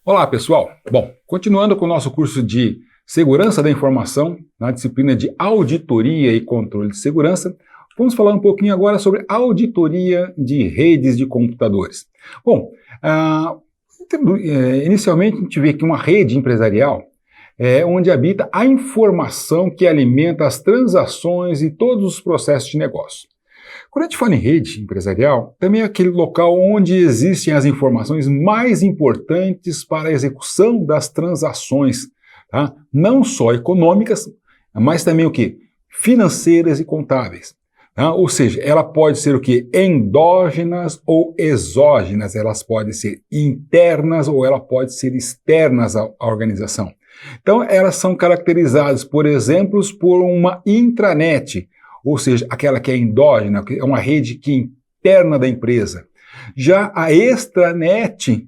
Olá, pessoal! Bom, continuando com o nosso curso de Segurança da Informação, na disciplina de Auditoria e Controle de Segurança, vamos falar um pouquinho agora sobre auditoria de redes de computadores. Bom, inicialmente a gente vê que uma rede empresarial é onde habita a informação que alimenta as transações e todos os processos de negócio. Quando a gente fala em rede empresarial, também é aquele local onde existem as informações mais importantes para a execução das transações, tá? Não só econômicas, mas também o quê? Financeiras e contábeis. Tá? Ou seja, ela pode ser o quê? Endógenas ou exógenas, elas podem ser internas ou ela pode ser externas à organização. Então, elas são caracterizadas, por exemplo, por uma intranet, ou seja, aquela que é endógena, que é uma rede que é interna da empresa. Já a extranet,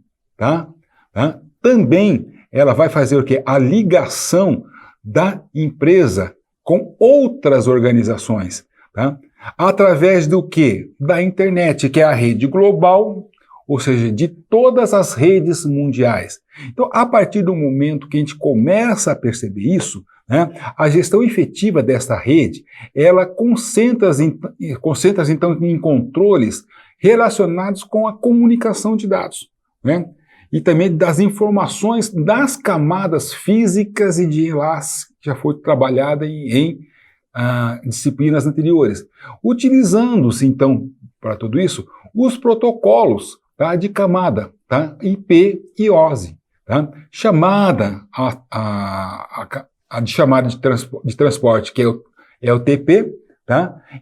também ela vai fazer o quê? A ligação da empresa com outras organizações, tá? Através do quê? Da internet, que é a rede global, ou seja, de todas as redes mundiais. Então, a partir do momento que a gente começa a perceber isso, a gestão efetiva dessa rede, ela concentra-se então em controles relacionados com a comunicação de dados, e também das informações das camadas físicas e de enlace que já foi trabalhada em disciplinas anteriores, utilizando-se então para tudo isso os protocolos de camada, IP e OSI, chamada de chamada de transporte, que é o TP,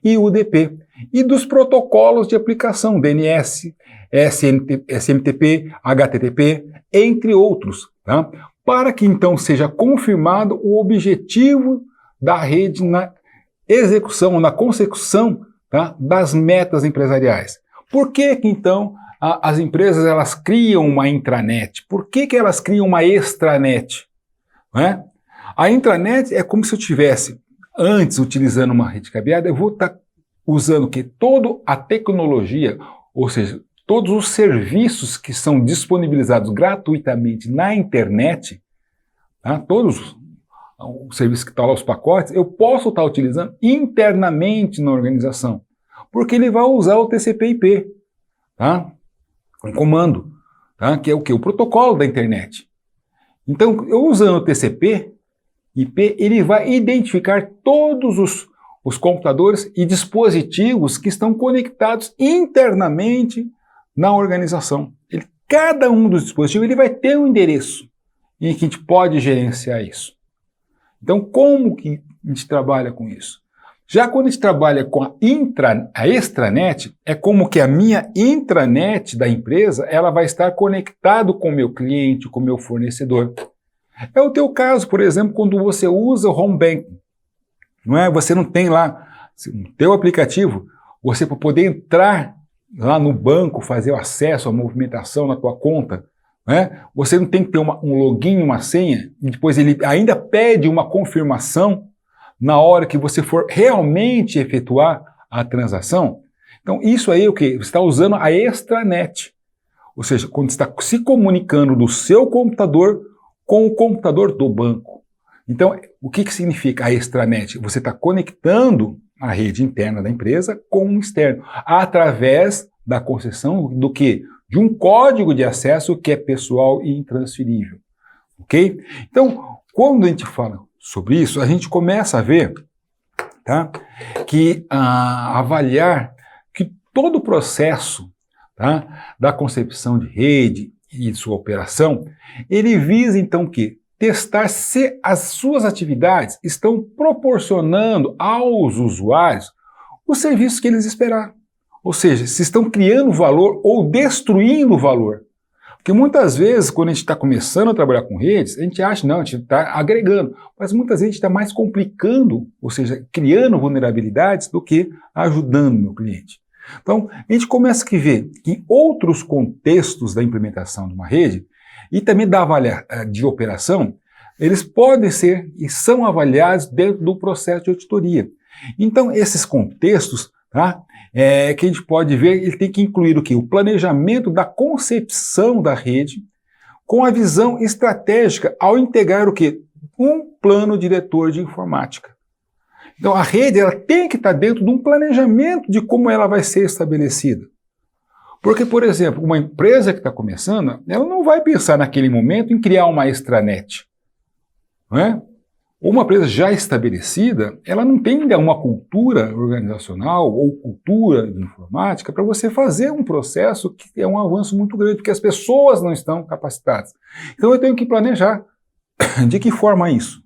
e o UDP, e dos protocolos de aplicação, DNS, SMTP, HTTP, entre outros, para que então seja confirmado o objetivo da rede na execução, na consecução das metas empresariais. Por que então as empresas elas criam uma intranet? Por que elas criam uma extranet? A intranet é como se eu tivesse, antes utilizando uma rede cabeada, eu vou estar usando toda a tecnologia, ou seja, todos os serviços que são disponibilizados gratuitamente na internet, todos os serviços que estão lá, os pacotes, eu posso estar utilizando internamente na organização, porque ele vai usar o TCP/IP, um comando, que é o quê? O protocolo da internet. Então, eu usando o TCP/IP, ele vai identificar todos os computadores e dispositivos que estão conectados internamente na organização. Cada um dos dispositivos ele vai ter um endereço em que a gente pode gerenciar isso. Então, como que a gente trabalha com isso? Já quando a gente trabalha com a extranet, é como que a minha intranet da empresa ela vai estar conectado com o meu cliente, com o meu fornecedor. É o teu caso, por exemplo, quando você usa o home banking, não é? Você não tem lá no teu aplicativo, você para poder entrar lá no banco, fazer o acesso à movimentação na tua conta, você não tem que ter um login, uma senha, e depois ele ainda pede uma confirmação na hora que você for realmente efetuar a transação. Então isso aí é o quê? Você está usando a extranet, ou seja, quando você está se comunicando do seu computador com o computador do banco. Então, o que significa a extranet? Você está conectando a rede interna da empresa com o externo, através da concessão do quê? De um código de acesso que é pessoal e intransferível. Ok? Então, quando a gente fala sobre isso, a gente começa a ver que avaliar que todo o processo da concepção de rede e de sua operação, ele visa então que testar se as suas atividades estão proporcionando aos usuários os serviços que eles esperaram. Ou seja, se estão criando valor ou destruindo valor. Porque muitas vezes, quando a gente está começando a trabalhar com redes, a gente acha, não, a gente está agregando, mas muitas vezes a gente está mais complicando, ou seja, criando vulnerabilidades do que ajudando o meu cliente. Então, a gente começa a ver que em outros contextos da implementação de uma rede e também da avaliação de operação, eles podem ser e são avaliados dentro do processo de auditoria. Então, esses contextos, que a gente pode ver, ele tem que incluir o quê? O planejamento da concepção da rede, com a visão estratégica ao integrar o quê? Um plano diretor de informática. Então a rede ela tem que estar dentro de um planejamento de como ela vai ser estabelecida. Porque, por exemplo, uma empresa que está começando, ela não vai pensar naquele momento em criar uma extranet. Não é? Uma empresa já estabelecida, ela não tem ainda uma cultura organizacional ou cultura de informática para você fazer um processo que é um avanço muito grande, porque as pessoas não estão capacitadas. Então eu tenho que planejar. De que forma isso?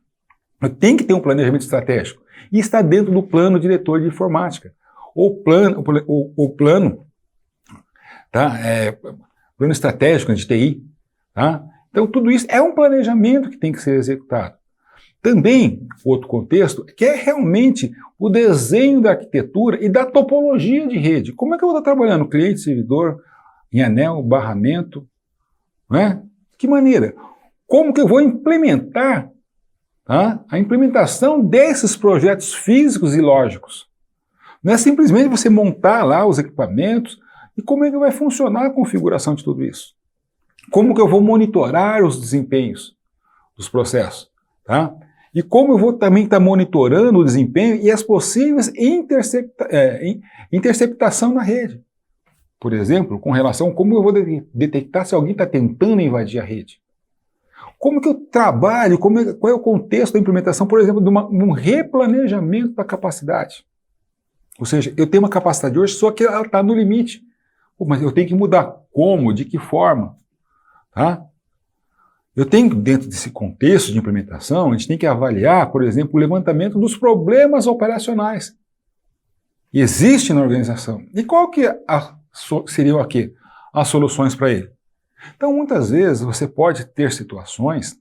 Eu tenho que ter um planejamento estratégico. E está dentro do plano diretor de informática. O plano, tá? Plano estratégico de TI. Tá? Então tudo isso é um planejamento que tem que ser executado. Também, outro contexto, que é realmente o desenho da arquitetura e da topologia de rede. Como é que eu vou estar trabalhando cliente, servidor, em anel, barramento? Não é? De que maneira? Como que eu vou implementar a implementação desses projetos físicos e lógicos? Não é simplesmente você montar lá os equipamentos e como é que vai funcionar a configuração de tudo isso? Como que eu vou monitorar os desempenhos dos processos? Tá? E como eu vou também estar monitorando o desempenho e as possíveis interceptação na rede. Por exemplo, com relação a como eu vou detectar se alguém está tentando invadir a rede. Como que eu trabalho, qual é o contexto da implementação, por exemplo, de um replanejamento da capacidade. Ou seja, eu tenho uma capacidade hoje, só que ela está no limite. Mas eu tenho que mudar. Como? De que forma? Tá? Eu tenho, dentro desse contexto de implementação, a gente tem que avaliar, por exemplo, o levantamento dos problemas operacionais. Existe na organização. E qual que seriam aqui as soluções para ele? Então, muitas vezes, você pode ter situações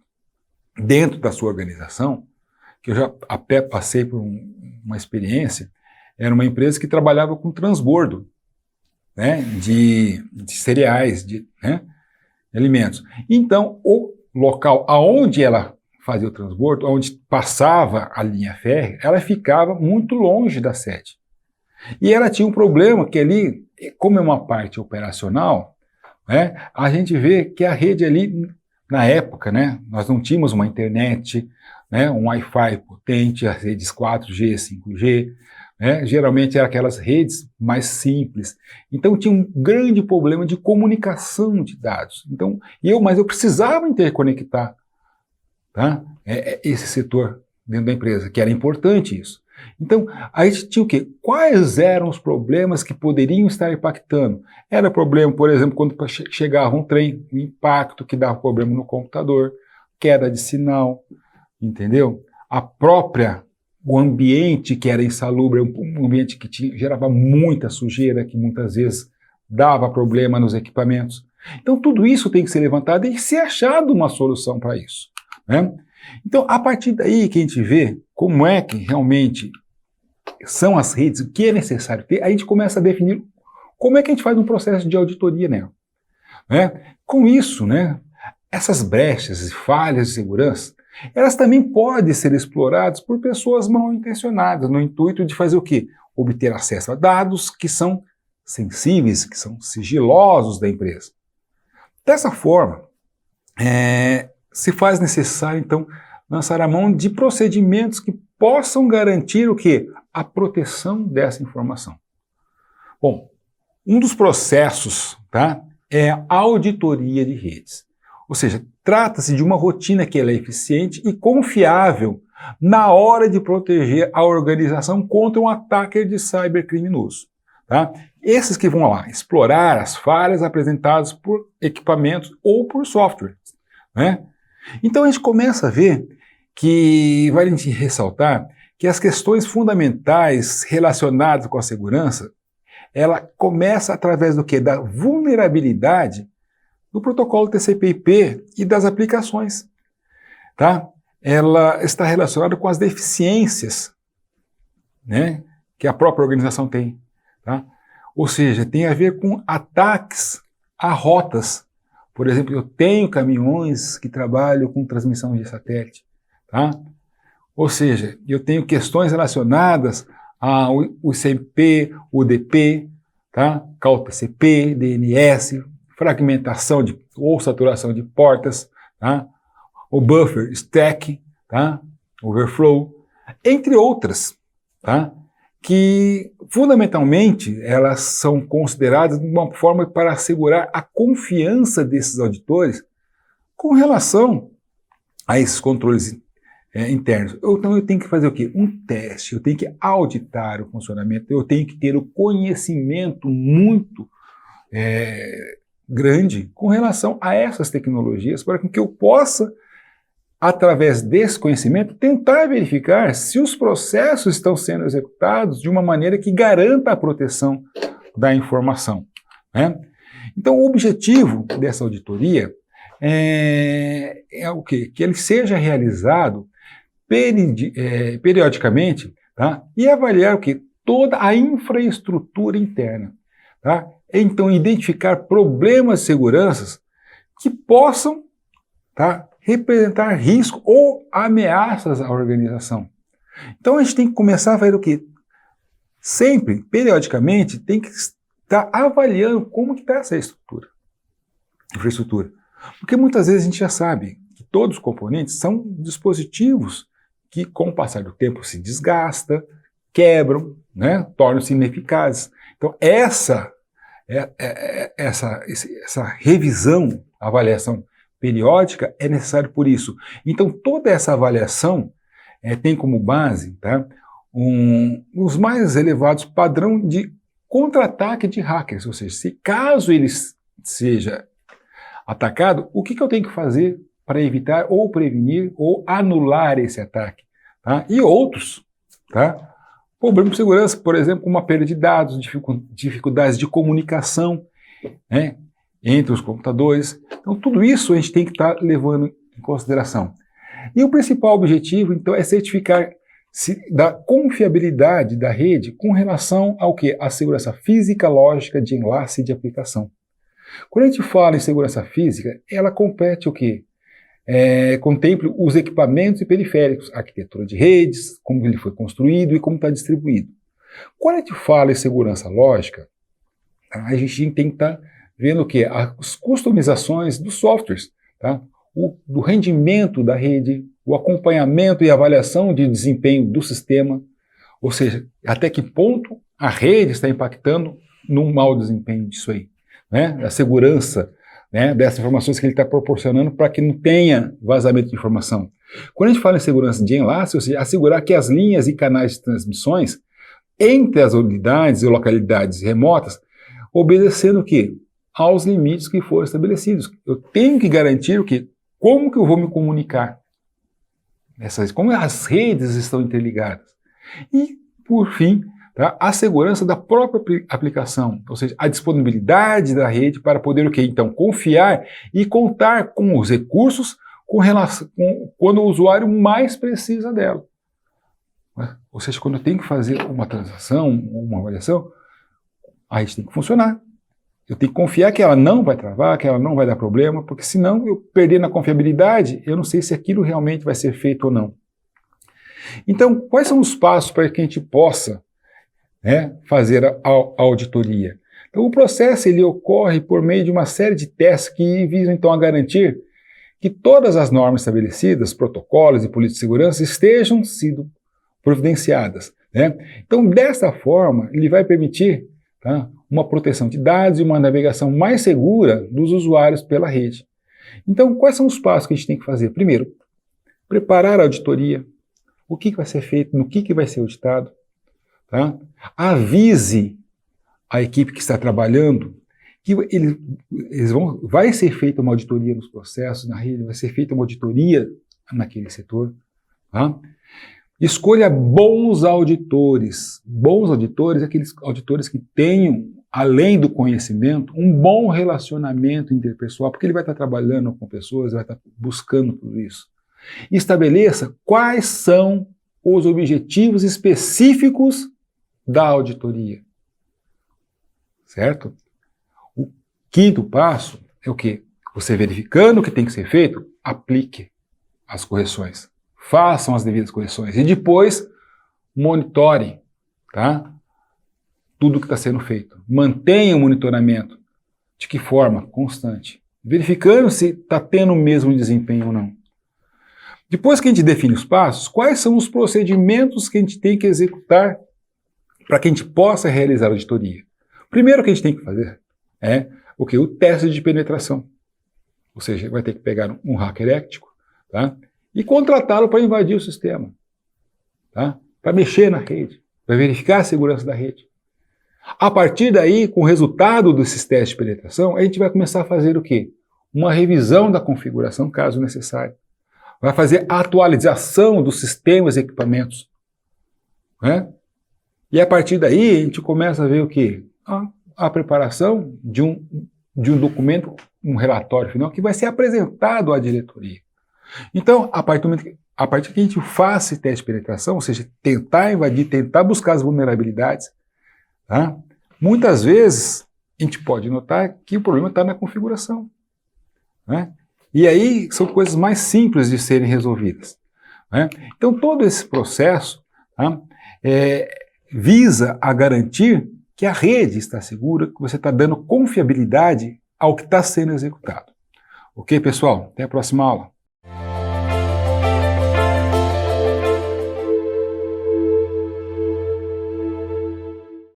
dentro da sua organização, que eu já até passei por uma experiência, era uma empresa que trabalhava com transbordo, né, de cereais, de alimentos. Então, o local aonde ela fazia o transbordo, onde passava a linha férrea, ela ficava muito longe da sede. E ela tinha um problema que ali, como é uma parte operacional, a gente vê que a rede ali, na época, nós não tínhamos uma internet, um Wi-Fi potente, as redes 4G, 5G, geralmente eram aquelas redes mais simples. Então tinha um grande problema de comunicação de dados. Então, mas eu precisava interconectar, tá? Esse setor dentro da empresa, que era importante isso. Então, a gente tinha o quê? Quais eram os problemas que poderiam estar impactando? Era problema, por exemplo, quando chegava um trem, o impacto que dava problema no computador, queda de sinal, entendeu? O ambiente que era insalubre, um ambiente que gerava muita sujeira, que muitas vezes dava problema nos equipamentos. Então, tudo isso tem que ser levantado e ser achado uma solução para isso. Então, a partir daí que a gente vê como é que realmente são as redes, o que é necessário ter, a gente começa a definir como é que a gente faz um processo de auditoria nela. Com isso, essas brechas e falhas de segurança, elas também podem ser exploradas por pessoas mal intencionadas, no intuito de fazer o quê? Obter acesso a dados que são sensíveis, que são sigilosos da empresa. Dessa forma, se faz necessário, então, lançar a mão de procedimentos que possam garantir o quê? A proteção dessa informação. Bom, um dos processos, tá, é a auditoria de redes. Ou seja, trata-se de uma rotina que ela é eficiente e confiável na hora de proteger a organização contra um ataque de cybercriminoso. Tá? Esses que vão lá explorar as falhas apresentadas por equipamentos ou por software. Então a gente começa a ver que vale a gente ressaltar que as questões fundamentais relacionadas com a segurança, ela começa através do quê? Da vulnerabilidade do protocolo TCP/IP e das aplicações. Tá? Ela está relacionada com as deficiências, que a própria organização tem. Tá? Ou seja, tem a ver com ataques a rotas. Por exemplo, eu tenho caminhões que trabalham com transmissão de satélite. Tá? Ou seja, eu tenho questões relacionadas ao ICMP, UDP, tá? CAUTCP, DNS, fragmentação ou saturação de portas, tá? O buffer stack, tá? Overflow, entre outras, tá? Que fundamentalmente elas são consideradas de uma forma para assegurar a confiança desses auditores com relação a esses controles internos. Então eu tenho que fazer o quê? Um teste, eu tenho que auditar o funcionamento, eu tenho que ter o conhecimento muito grande com relação a essas tecnologias para que eu possa, através desse conhecimento, tentar verificar se os processos estão sendo executados de uma maneira que garanta a proteção da informação, né? Então, o objetivo dessa auditoria é o quê? Que ele seja realizado periodicamente, tá? E avaliar o quê? Toda a infraestrutura interna, tá? Então, identificar problemas de segurança que possam, tá, representar risco ou ameaças à organização. Então a gente tem que começar a fazer o quê? Sempre, periodicamente, tem que estar avaliando como que está essa infraestrutura. Porque muitas vezes a gente já sabe que todos os componentes são dispositivos que, com o passar do tempo, se desgastam, quebram, né, tornam-se ineficazes. Então essa revisão, avaliação periódica é necessário por isso. Então, toda essa avaliação tem como base, tá, os mais elevados padrão de contra-ataque de hackers, ou seja, se caso ele seja atacado, o que eu tenho que fazer para evitar ou prevenir ou anular esse ataque, tá? E outros, tá? Problemas de segurança, por exemplo, uma perda de dados, dificuldades de comunicação, né, entre os computadores. Então, tudo isso a gente tem que estar levando em consideração. E o principal objetivo, então, é certificar-se da confiabilidade da rede com relação ao quê? A segurança física, lógica, de enlace e de aplicação. Quando a gente fala em segurança física, ela compete o quê? Contempla os equipamentos e periféricos, a arquitetura de redes, como ele foi construído e como está distribuído. Quando a gente fala em segurança lógica, a gente tem que estar vendo o quê? As customizações dos softwares, tá? Do rendimento da rede, o acompanhamento e avaliação de desempenho do sistema, ou seja, até que ponto a rede está impactando no mau desempenho disso aí, né? A segurança, né, dessas informações que ele está proporcionando para que não tenha vazamento de informação. Quando a gente fala em segurança de enlace, ou seja, assegurar que as linhas e canais de transmissões entre as unidades e localidades remotas obedecendo o quê? Aos limites que foram estabelecidos. Eu tenho que garantir o quê? Como que eu vou me comunicar? Como as redes estão interligadas. E, por fim, tá, a segurança da própria aplicação, ou seja, a disponibilidade da rede para poder o quê? Então, confiar e contar com os recursos quando o usuário mais precisa dela. Ou seja, quando eu tenho que fazer uma transação, uma avaliação, a rede tem que funcionar. Eu tenho que confiar que ela não vai travar, que ela não vai dar problema, porque senão eu perder na confiabilidade, eu não sei se aquilo realmente vai ser feito ou não. Então, quais são os passos para que a gente possa, né, fazer a auditoria? Então, o processo ele ocorre por meio de uma série de testes que visam então a garantir que todas as normas estabelecidas, protocolos e políticas de segurança estejam sendo providenciadas, né? Então, dessa forma, ele vai permitir, tá, uma proteção de dados e uma navegação mais segura dos usuários pela rede. Então, quais são os passos que a gente tem que fazer? Primeiro, preparar a auditoria. O que vai ser feito, no que vai ser auditado. Tá? Avise a equipe que está trabalhando que vai ser feita uma auditoria nos processos, na rede, vai ser feita uma auditoria naquele setor. Tá? Escolha bons auditores. Bons auditores, aqueles auditores que tenham, além do conhecimento, um bom relacionamento interpessoal, porque ele vai estar trabalhando com pessoas, vai estar buscando tudo isso. Estabeleça quais são os objetivos específicos da auditoria. Certo? O quinto passo é o quê? Você verificando o que tem que ser feito, aplique as correções. Façam as devidas correções e depois monitore, tá? Tudo que está sendo feito. Mantenha o monitoramento. De que forma? Constante. Verificando se está tendo o mesmo desempenho ou não. Depois que a gente define os passos, quais são os procedimentos que a gente tem que executar para que a gente possa realizar a auditoria? Primeiro que a gente tem que fazer é o que? O teste de penetração. Ou seja, vai ter que pegar um hacker ético, tá? E contratá-lo para invadir o sistema, tá? Para mexer na rede, para verificar a segurança da rede. A partir daí, com o resultado desses testes de penetração, a gente vai começar a fazer o quê? Uma revisão da configuração, caso necessário. Vai fazer a atualização dos sistemas e equipamentos, né? E a partir daí, a gente começa a ver o quê? A preparação de um documento, um relatório final, que vai ser apresentado à diretoria. Então, a partir que a gente faz esse teste de penetração, ou seja, tentar invadir, tentar buscar as vulnerabilidades, tá? Muitas vezes a gente pode notar que o problema está na configuração, né? E aí são coisas mais simples de serem resolvidas, né? Então todo esse processo, tá, visa a garantir que a rede está segura, que você está dando confiabilidade ao que está sendo executado. Ok, pessoal? Até a próxima aula.